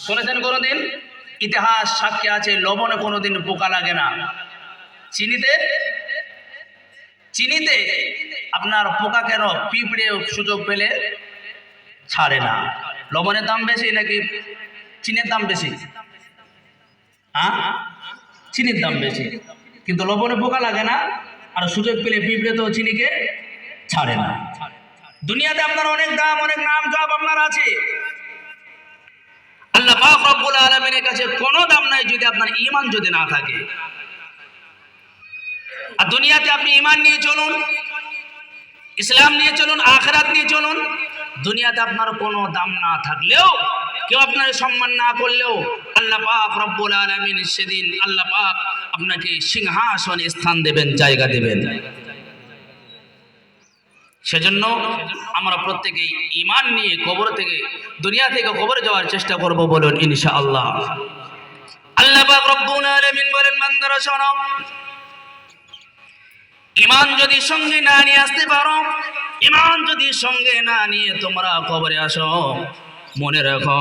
শুনেছেন কোনোদিন? ইতিহাস সাক্ষী আছে লবণে কোনোদিন পোকা লাগে না, চিনিতে চিনিতে আপনার পোকা কেন পিঁপড়ে সুযোগ পেলে ছাড়ে না? লবণের দাম বেশি নাকি চিনির দাম বেশি? চিনির দাম বেশি, কিন্তু লবণে পোকা লাগে না, আর সুযোগ পেলে পিঁপড়ে তো চিনিকে ছাড়ে না। দুনিয়াতে আপনার অনেক দাম অনেক নাম জপ আপনার আছে, আল্লাহ পাক রব্বুল আলামিনের কাছে কোনো দাম নাই যদি আপনার ঈমান যদি না থাকে। আর দুনিয়াতে আপনি ঈমান নিয়ে চলুন, ইসলাম নিয়ে চলুন, আখিরাত নিয়ে চলুন, দুনিয়াতে আপনার কোনো দাম না থাকলেও, কেউ আপনার সম্মান না করলেও, আল্লাহ পাক রব্বুল আলামিন সেদিন আল্লাহ পাক আপনাকে সিংহাসনে স্থান দেবেন, জায়গা দেবেন। সেজন্য আমরা প্রত্যেকেই ঈমান নিয়ে কবর থেকে, দুনিয়া থেকে কবরে যাওয়ার চেষ্টা করব, বলুন ইনশাআল্লাহ। আল্লাহ পাক রব্বুল আলামিন বলেন, বান্দারা শোনো, ঈমান যদি সঙ্গে না নিয়ে আসতে পারো, ঈমান যদি সঙ্গে না নিয়ে তোমরা কবরে আসো, মনে রাখো,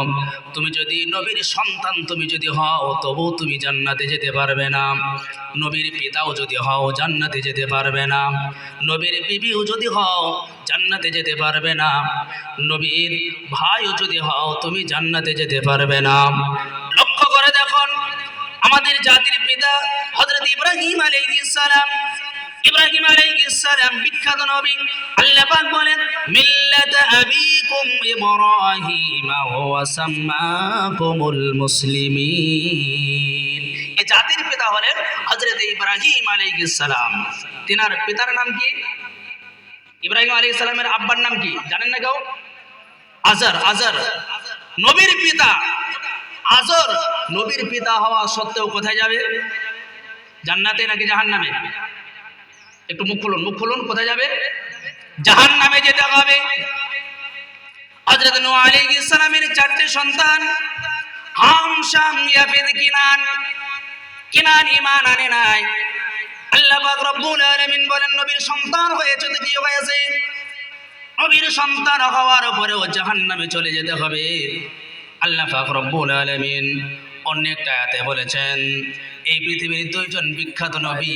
তুমি যদি নবীর সন্তান তুমি যদি হও, তবু তুমি জান্নাতে যেতে পারবে না। নবীর পিতাও যদি হও, জান্নাতে যেতে পারবে না। নবীর বিবিও যদি হও, জান্নাতে যেতে পারবে না। নবীর ভাইও যদি হও, তুমি জান্নাতে যেতে পারবে না। লক্ষ্য করে দেখুন, আমাদের জাতির পিতা হযরত ইব্রাহিম আলাইহিস সালাম, ইব্রাহিম আলাইহিস সালাম বিখ্যাত নবী। আল্লাহ পাক বলেন, মিল্লাতা আবিকুম ইব্রাহিম ওয়া সাম্মাকুমুল মুসলিমিন। এই জাতির পিতা হলেন হযরত ইব্রাহিম আলাইহিস সালাম। তিনার পিতার নাম কি? ইব্রাহিম আলাইহিস সালামের আব্বার নাম কি জানেন না কেউ? আজর। আজর নবীর পিতা। আজর নবীর পিতা হওয়া সত্ত্বেও কোথায় যাবে? জান্নাতে নাকি জাহান্নামে? একটু মুখ খুলুন, মুখ খুলুন, কোথায় যাবে? জাহান্নামে যেতে হবে। হযরত নূহ আলাইহিস সালামের 4টে সন্তান, হাম, শাম, ইয়াফেদ, কিনান। কিনান ঈমান আনে নাই। আল্লাহ পাক রব্বুল আলামিন বলেন, নবীর সন্তান হয়েছে তো কি হয়েছে? নবীর সন্তান হওয়ার পরেও জাহান্নামে চলে যেতে হবে। আল্লাহ পাক রব্বুল আলামিন অনেক আয়াতে বলেছেন, এই পৃথিবীর 2জন বিখ্যাত নবী,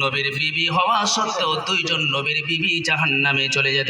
নবীর বিবি হওয়া সত্ত্বেও 2জন নবীর বিবি জাহান্নামে চলে যেতে